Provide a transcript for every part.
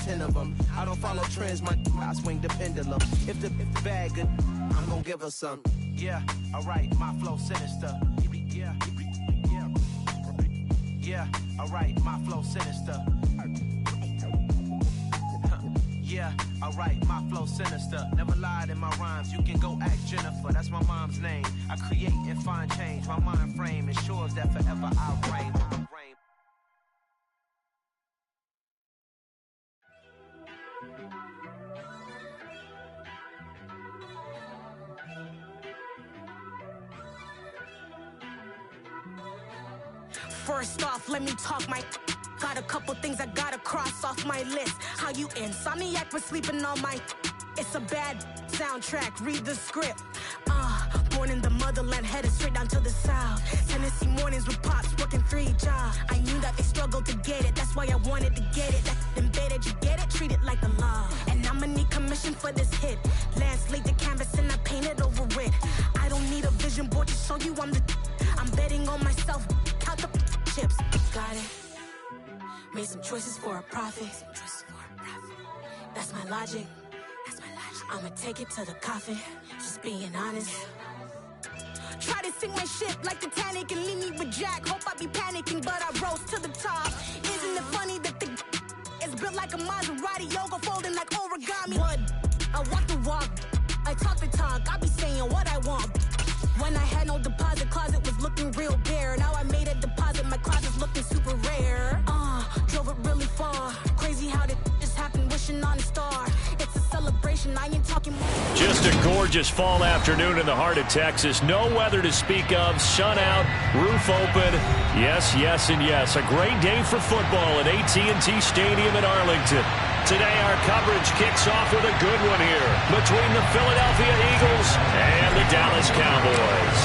10 of them. I don't follow trends, I swing the pendulum. If the bag good, I'm gonna give her some. Yeah, alright, my flow sinister. Yeah, alright, my flow sinister. Yeah, alright, my flow sinister. Never lied in my rhymes, you can go ask Jennifer. That's my mom's name. I create and find change. My mind frame ensures that forever I reign. First off, let me talk my... Got a couple things I gotta cross off my list. How you insomniac for sleeping on my... It's a bad soundtrack, read the script. Born in the motherland, headed straight down to the south. Tennessee mornings with pops, working 3 jobs. I knew that they struggled to get it, that's why I wanted to get it. That embedded, you get it, treat it like the law. And I'ma need commission for this hit. Lance laid the canvas and I painted over it. I don't need a vision board to show you I'm the... I'm betting on myself, count the chips. Got it. Made some choices for a profit. That's my logic. I'ma take it to the coffin. Just being honest. Try to sink my ship like Titanic and leave me with Jack. Hope I be panicking, but I rose to the top. Isn't it funny that the is built like a Maserati, yoga folding like origami? What? I walk the walk, I talk the talk. I be saying what I want. When I had no deposit, closet was looking real bare. Now I made a deposit, my closet's looking super rare. Drove it really far. Crazy how that just happened, wishing on a star. It's a celebration, I ain't talking more. Just a gorgeous fall afternoon in the heart of Texas. No weather to speak of, sun out, roof open. Yes, yes, and yes. A great day for football at AT&T Stadium in Arlington. Today our coverage kicks off with a good one here between the Philadelphia Eagles and the Dallas Cowboys.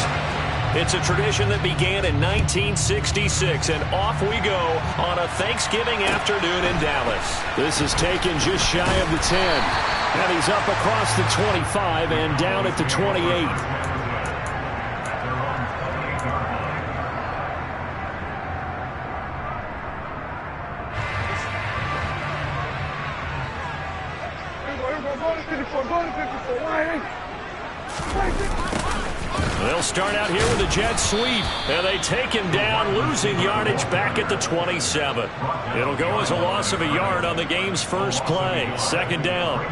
It's a tradition that began in 1966, and off we go on a Thanksgiving afternoon in Dallas. This is taken just shy of the 10, and he's up across the 25 and down at the 28. They'll start out here with a jet sweep, and they take him down, losing yardage back at the 27. It'll go as a loss of a yard on the game's first play. Second down.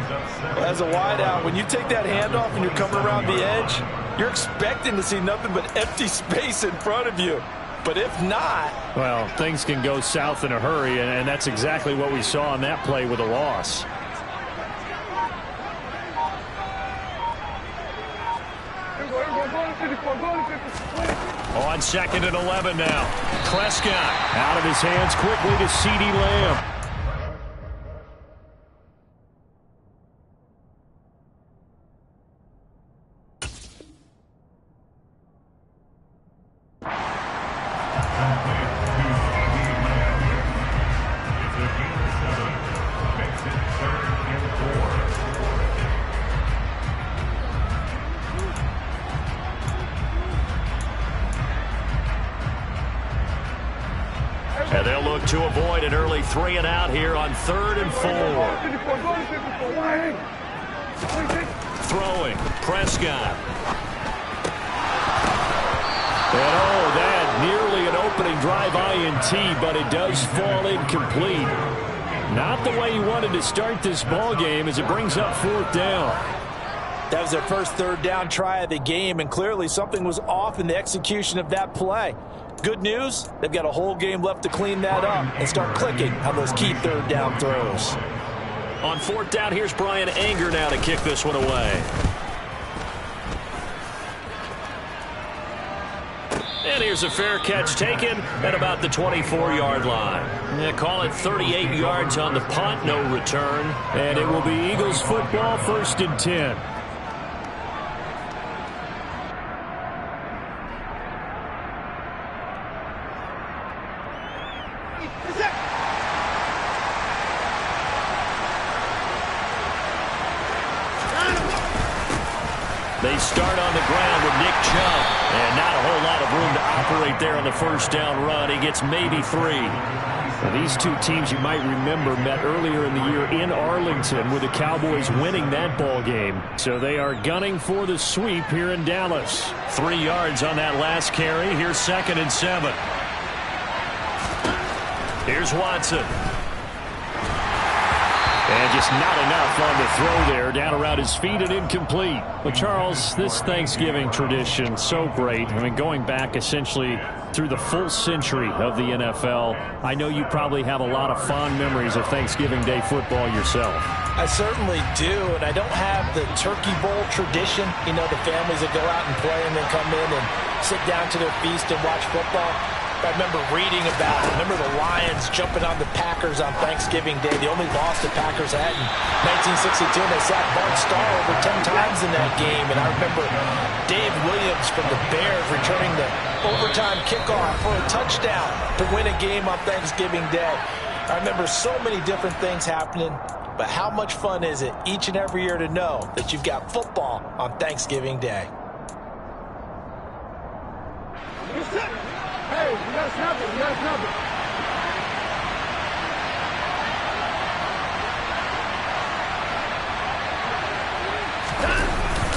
As a wideout, when you take that handoff and you're coming around the edge, you're expecting to see nothing but empty space in front of you. But if not... Well, things can go south in a hurry, and that's exactly what we saw on that play with a loss. On 2nd and 11 now. Prescott out of his hands quickly to CeeDee Lamb. And they'll look to avoid an early 3 and out here on 3rd and 4. Throwing, Prescott. And that nearly an opening drive INT, but it does fall incomplete. Not the way he wanted to start this ball game as it brings up 4th down. That was their first 3rd down try of the game, and clearly something was off in the execution of that play. Good news, they've got a whole game left to clean that up and start clicking on those key 3rd down throws. On 4th down, here's Brian Anger now to kick this one away. And here's a fair catch taken at about the 24-yard line. Yeah, call it 38 yards on the punt, no return. And it will be Eagles football, 1st and 10. They start on the ground with Nick Chubb, and not a whole lot of room to operate there on the 1st down run. He gets maybe 3. Now, these two teams you might remember met earlier in the year in Arlington with the Cowboys winning that ball game. So they are gunning for the sweep here in Dallas. 3 yards on that last carry. Here's 2nd and 7. Here's Watson. And just not enough on the throw there. Down around his feet and incomplete. But, Charles, this Thanksgiving tradition, so great. I mean, going back essentially through the full century of the NFL, I know you probably have a lot of fond memories of Thanksgiving Day football yourself. I certainly do, and I don't have the Turkey Bowl tradition. You know, the families that go out and play and then come in and sit down to their feast and watch football. I remember reading about it. Remember the Lions jumping on the Packers on Thanksgiving Day. The only loss the Packers had in 1962. They sacked Bart Starr over 10 times in that game. And I remember Dave Williams from the Bears returning the overtime kickoff for a touchdown to win a game on Thanksgiving Day. I remember so many different things happening. But how much fun is it each and every year to know that you've got football on Thanksgiving Day? Hey, you gotta snap it, you gotta snap it.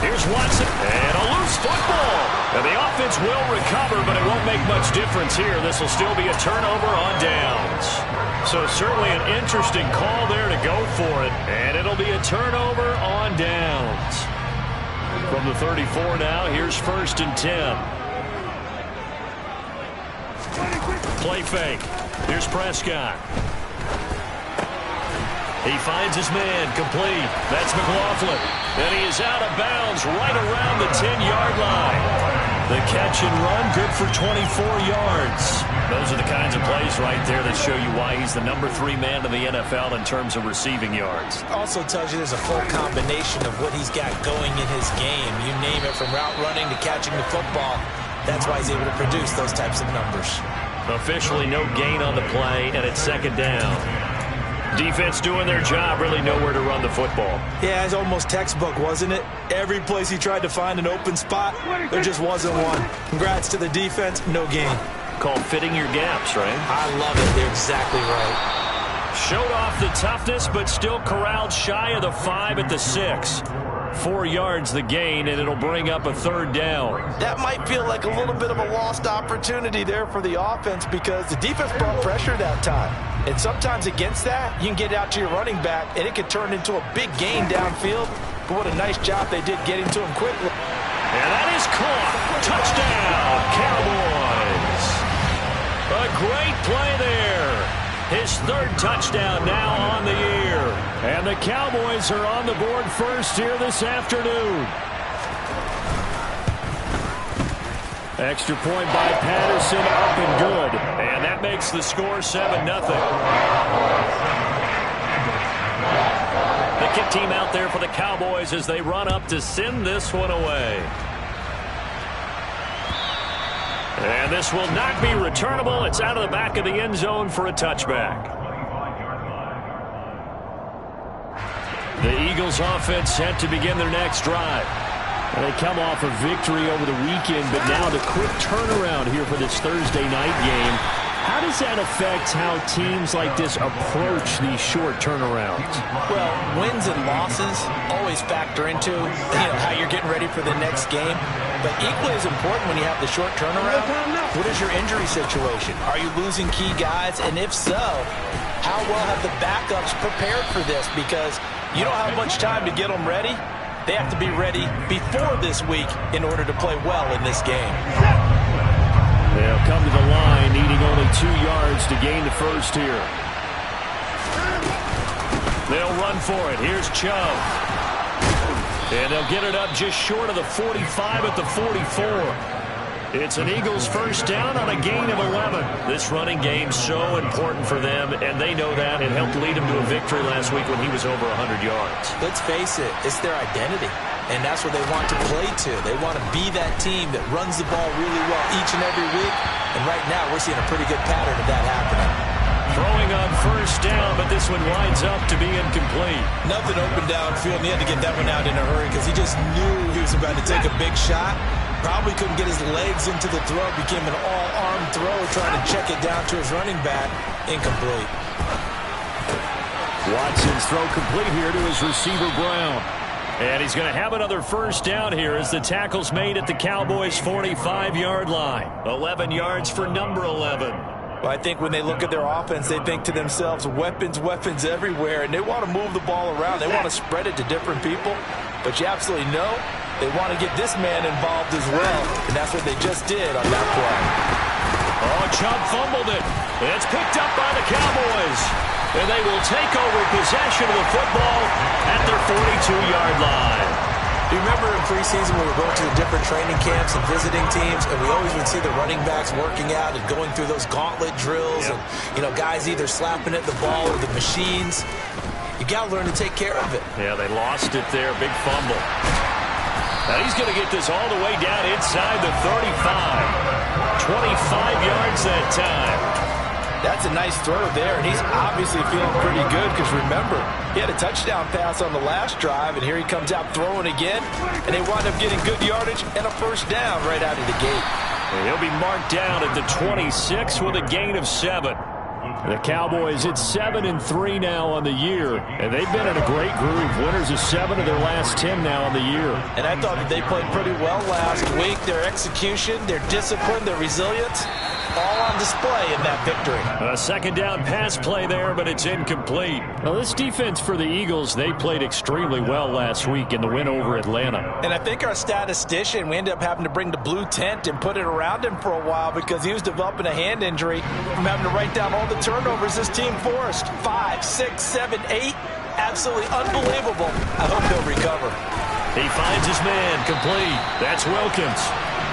Here's Watson, and a loose football. And the offense will recover, but it won't make much difference here. This will still be a turnover on downs. So certainly an interesting call there to go for it, and it'll be a turnover on downs. From the 34 now, here's 1st and 10. Play fake. Here's Prescott. He finds his man, complete. That's McLaughlin. And he is out of bounds right around the 10-yard line. The catch and run, good for 24 yards. Those are the kinds of plays right there that show you why he's the number 3 man in the NFL in terms of receiving yards. Also tells you there's a full combination of what he's got going in his game. You name it, from route running to catching the football. That's why he's able to produce those types of numbers. Officially no gain on the play, and it's 2nd down. Defense doing their job, really nowhere to run the football. Yeah, it's almost textbook, wasn't it? Every place he tried to find an open spot, there just wasn't one. Congrats to the defense, no gain. Called fitting your gaps, right? I love it. They're exactly right. Showed off the toughness, but still corralled shy of the 5 at the 6. 4 yards the gain, and it'll bring up a 3rd down. That might feel like a little bit of a lost opportunity there for the offense because the defense brought pressure that time. And sometimes against that, you can get out to your running back, and it could turn into a big gain downfield. But what a nice job they did getting to him quickly. And that is caught. Touchdown, Cowboys. A great play there. His 3rd touchdown now on the year. And the Cowboys are on the board first here this afternoon. Extra point by Patterson, up and good. And that makes the score 7-0. The kick team out there for the Cowboys as they run up to send this one away. And this will not be returnable. It's out of the back of the end zone for a touchback. The Eagles offense set to begin their next drive. They come off a victory over the weekend, but now the quick turnaround here for this Thursday night game. How does that affect how teams like this approach these short turnarounds? Well, wins and losses always factor into how you're getting ready for the next game. But equally as important when you have the short turnaround, what is your injury situation? Are you losing key guys? And if so, how well have the backups prepared for this? Because you don't have much time to get them ready. They have to be ready before this week in order to play well in this game. They'll come to the line, needing only 2 yards to gain the first here. They'll run for it. Here's Chubb. And they'll get it up just short of the 45 at the 44. It's an Eagles first down on a gain of 11. This running game so important for them, and they know that. It helped lead them to a victory last week when he was over 100 yards. Let's face it, it's their identity, and that's what they want to play to. They want to be that team that runs the ball really well each and every week, and right now we're seeing a pretty good pattern of that happening. Throwing on first down, but this one winds up to be incomplete. Nothing open downfield, and he had to get that one out in a hurry because he just knew he was about to take a big shot. Probably couldn't get his legs into the throw. Became an all-arm throw, trying to check it down to his running back. Incomplete. Watson's throw complete here to his receiver, Brown. And he's going to have another first down here as the tackle's made at the Cowboys' 45-yard line. 11 yards for number 11. Well, I think when they look at their offense, they think to themselves, weapons, weapons everywhere, and they want to move the ball around. They want to spread it to different people. But you absolutely know they want to get this man involved as well, and that's what they just did on that play. Oh, Chubb fumbled it. It's picked up by the Cowboys. And they will take over possession of the football at their 42-yard line. Do you remember in preseason when we were going to the different training camps and visiting teams, and we always would see the running backs working out and going through those gauntlet drills, and guys either slapping at the ball or the machines. You got to learn to take care of it. Yeah, they lost it there. Big fumble. Now he's going to get this all the way down inside the 35. 25 yards that time. That's a nice throw there, and he's obviously feeling pretty good because, remember, he had a touchdown pass on the last drive, and here he comes out throwing again, and they wind up getting good yardage and a first down right out of the gate. And he'll be marked down at the 26 with a gain of 7. The Cowboys at 7-3 now on the year, and they've been in a great groove. Winners of 7 of their last 10 now on the year. And I thought that they played pretty well last week. Their execution, their discipline, their resilience, all on display in that victory. A second down pass play there, but it's incomplete. Well, this defense for the Eagles, they played extremely well last week in the win over Atlanta. And I think our statistician, we ended up having to bring the blue tent and put it around him for a while because he was developing a hand injury from having to write down all the turnovers this team forced. 5, 6, 7, 8. Absolutely unbelievable. I hope he'll recover. He finds his man complete. That's Wilkins.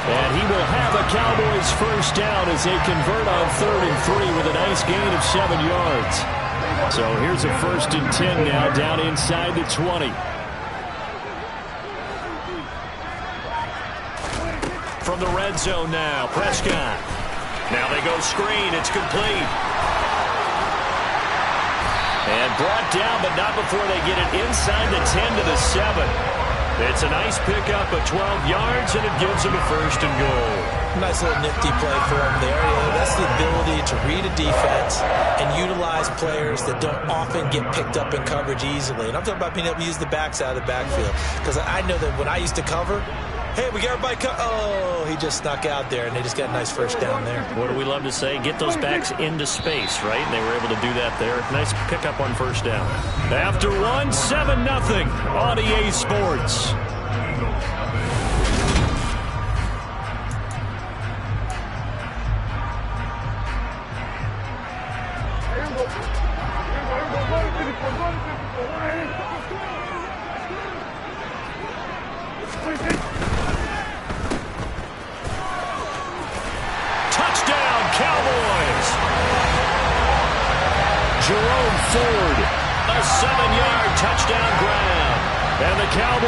And he will have a Cowboys first down as they convert on 3rd and 3 with a nice gain of 7 yards. So here's a 1st and 10 now down inside the 20. From the red zone now, Prescott. Now they go screen. It's complete. And brought down, but not before they get it inside the 10 to the 7. It's a nice pickup of 12 yards, and it gives him a 1st and goal. Nice little nifty play for him there. That's the ability to read a defense and utilize players that don't often get picked up in coverage easily. And I'm talking about being able to use the backs out of the backfield. Because I know that when I used to cover, hey, we got everybody oh, he just snuck out there, and they just got a nice first down there. What do we love to say? Get those backs into space, right? And they were able to do that there. Nice pickup on first down. After 1, 7-0 on EA Sports. Touchdown, Cowboys! Jerome Ford, a 7-yard touchdown grab. And the Cowboys